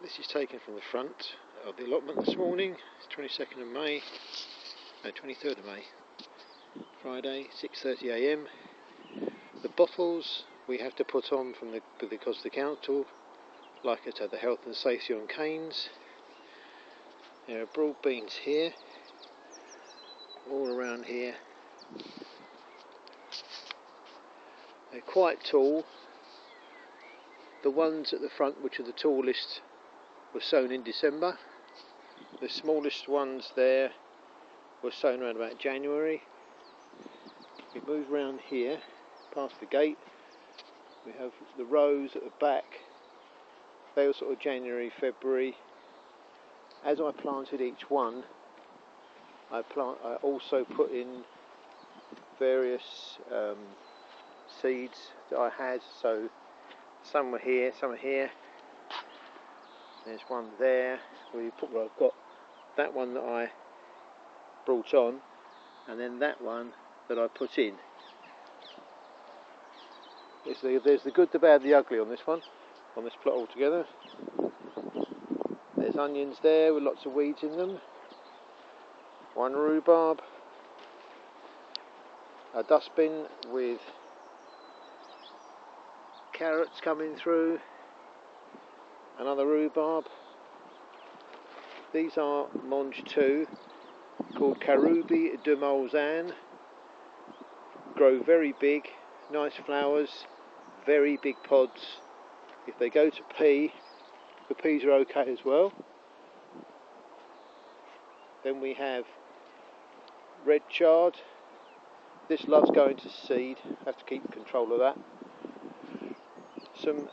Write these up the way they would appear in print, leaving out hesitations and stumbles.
This is taken from the front of the allotment this morning. It's 22nd of May, no 23rd of May, Friday, 6:30 AM. The bottles we have to put on from because the council like us to have the health and safety on canes. There are broad beans here, all around here. They're quite tall. The ones at the front, which are the tallest, were sown in December. The smallest ones there were sown around about January. We move around here, past the gate. We have the rows at the back. They were sort of January, February. As I planted each one, I also put in various seeds that I had. So some were here, some are here. There's one there. I've got that one that I brought on, and then that one that I put in. There's the good, the bad, the ugly on this one, on this plot altogether. There's onions there with lots of weeds in them. One rhubarb. A dustbin with carrots coming through. Another rhubarb. These are Monge 2, called Carubi de Malzan. Grow very big, nice flowers, very big pods. If they go to pea, the peas are okay as well. Then we have red chard. This loves going to seed, have to keep control of that. Some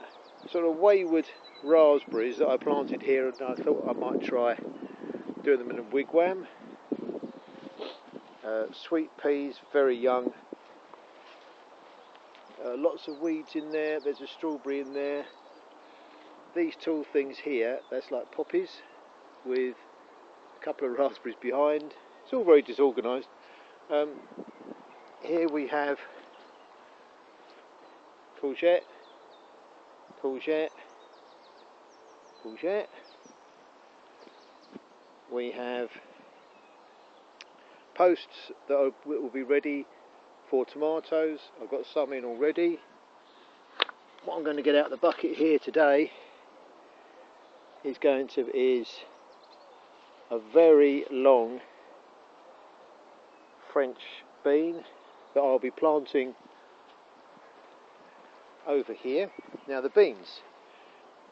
sort of wayward raspberries that I planted here, and I thought I might try doing them in a wigwam. Sweet peas, very young. Lots of weeds in there. There's a strawberry in there. These tall things here, that's like poppies with a couple of raspberries behind. It's all very disorganised. Here we have courgette, courgette, courgette. We have posts that will be ready for tomatoes. I've got some in already. What I'm going to get out of the bucket here today is a very long French bean that I'll be planting over here. Now the beans,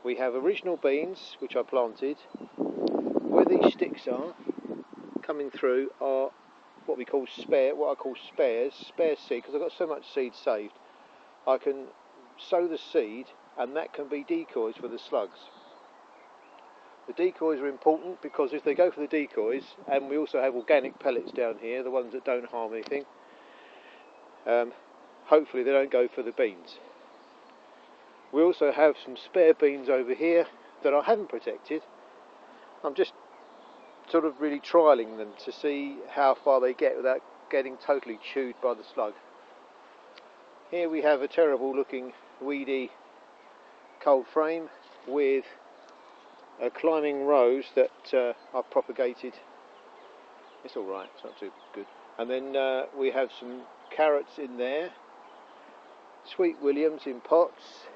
we have original beans which I planted. Where these sticks are coming through are what I call spare seed, because I've got so much seed saved. I can sow the seed and that can be decoys for the slugs. The decoys are important because if they go for the decoys, and we also have organic pellets down here, the ones that don't harm anything, hopefully they don't go for the beans. We also have some spare beans over here that I haven't protected. I'm just sort of really trialling them to see how far they get without getting totally chewed by the slug. Here we have a terrible looking weedy cold frame with climbing rose that I've propagated. It's alright, it's not too good. And then we have some carrots in there, sweet williams in pots,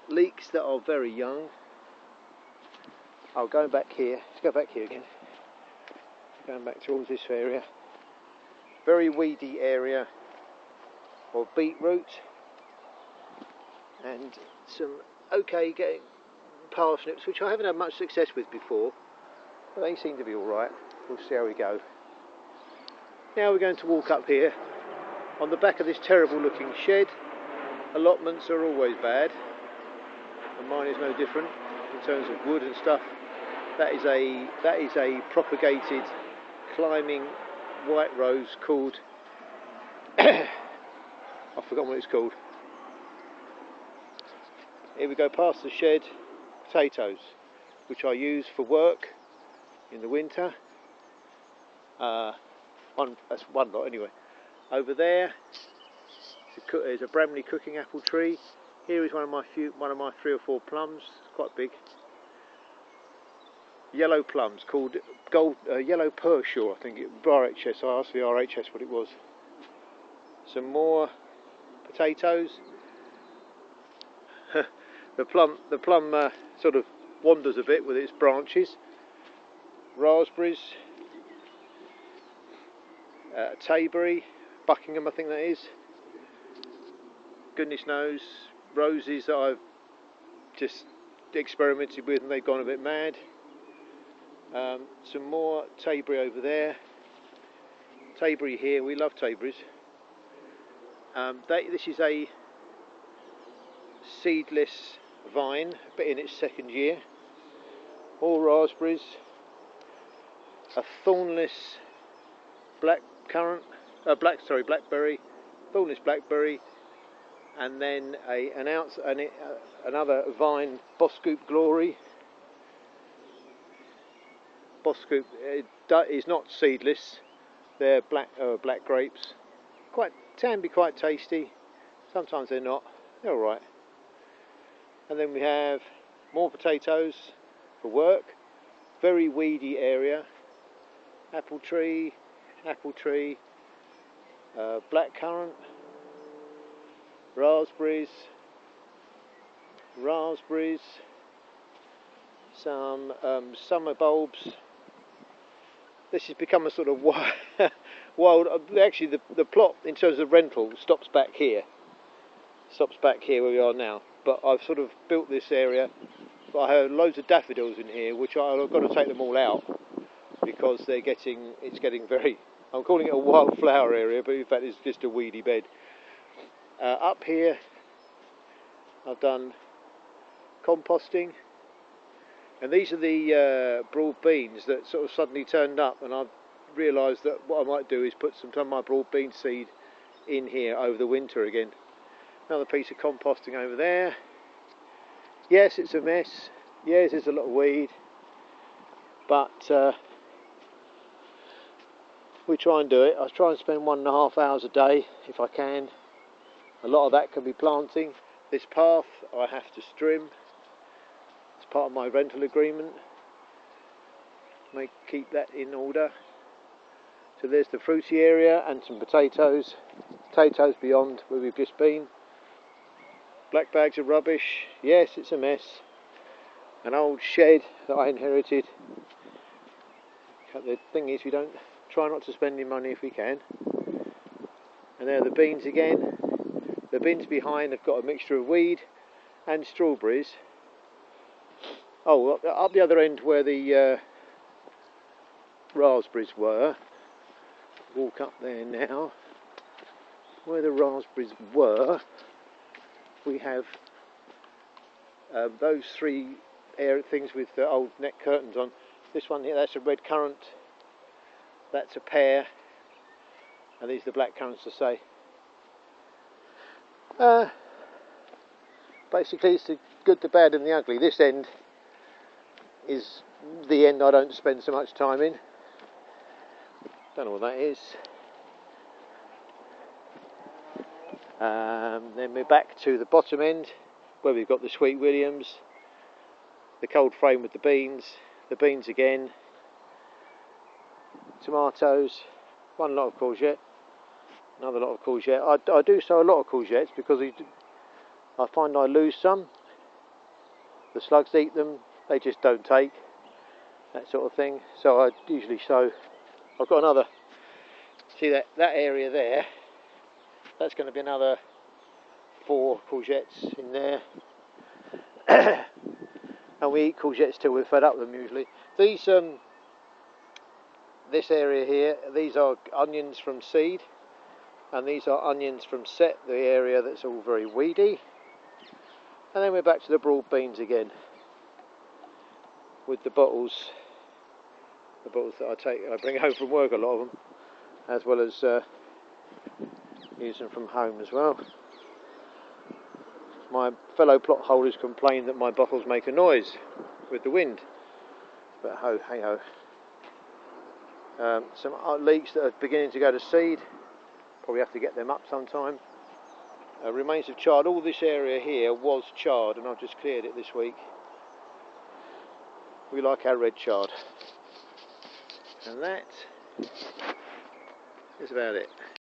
leeks that are very young. Going back here, let's go back here again. Going back towards this area. Very weedy area of beetroot and some getting parsnips, which I haven't had much success with before, but they seem to be alright. We'll see how we go. Now we're going to walk up here on the back of this terrible looking shed. Allotments are always bad, and mine is no different in terms of wood and stuff. That is a propagated climbing white rose called I've forgotten what it's called. Here we go past the shed. Potatoes, which I use for work in the winter. That's one lot anyway. Over there is a Bramley cooking apple tree. Here is one of my 3 or 4 plums, it's quite big. yellow plums called gold yellow Pershore, I think RHS. I asked the RHS what it was. Some more potatoes. the plum sort of wanders a bit with its branches. Raspberries, Tayberry, Buckingham I think that is. Goodness knows, roses that I've just experimented with and they've gone a bit mad. Some more Tayberry over there. Tayberry here, we love Tayberries. This is a seedless vine, but in its second year. All raspberries. A thornless blackberry, thornless blackberry, and then another vine, Bosscoop Glory. Bosscoop is not seedless; they're black grapes. Can be quite tasty. Sometimes they're not. They're all right. And then we have more potatoes for work. Very weedy area. Apple tree, blackcurrant, raspberries, some summer bulbs. This has become a sort of wild. Actually, the plot in terms of rental stops back here where we are now. But I've sort of built this area. I have loads of daffodils in here, which I've got to take them all out because it's getting very. I'm calling it a wildflower area, but in fact it's just a weedy bed. Up here, I've done composting, and these are the broad beans that sort of suddenly turned up, and I've realised that what I might do is put some of my broad bean seed in here over the winter again. Another piece of composting over there. Yes, it's a mess. Yes, there's a lot of weed, but we try and do it. I try and spend 1.5 hours a day if I can. A lot of that can be planting. This path I have to trim. It's part of my rental agreement. Keep that in order. So there's the fruity area and some potatoes. Potatoes beyond where we've just been. Black bags of rubbish. Yes, it's a mess. An old shed that I inherited. The thing is, we don't try not to spend any money if we can. And there are the beans again. The bins behind have got a mixture of weed and strawberries. Oh, up the other end where the raspberries were. Walk up there now. Where the raspberries were, we have those three things with the old net curtains on. This one here, that's a red currant. That's a pear. And these are the black currants to say. Basically it's the good, the bad and the ugly. This end is the end I don't spend so much time in. Don't know what that is. Then we're back to the bottom end where we've got the Sweet Williams, the cold frame with the beans again, tomatoes, one lot of courgette, another lot of courgette. I do sow a lot of courgettes because I find I lose some. The slugs eat them, they just don't take, that sort of thing. So I usually sow. I've got another, see that area there, that's going to be another 4 courgettes in there. And we eat courgettes till we're fed up with them usually. These, this area here, these are onions from seed, and these are onions from set, the area that's all very weedy. And then we're back to the broad beans again, with the bottles that I bring home from work, a lot of them, as well as use them from home as well. My fellow plot holders complain that my bottles make a noise with the wind, but hey ho. Some leeks that are beginning to go to seed, probably have to get them up sometime. Remains of chard. All this area here was charred and I've just cleared it this week. we like our red chard. And that is about it.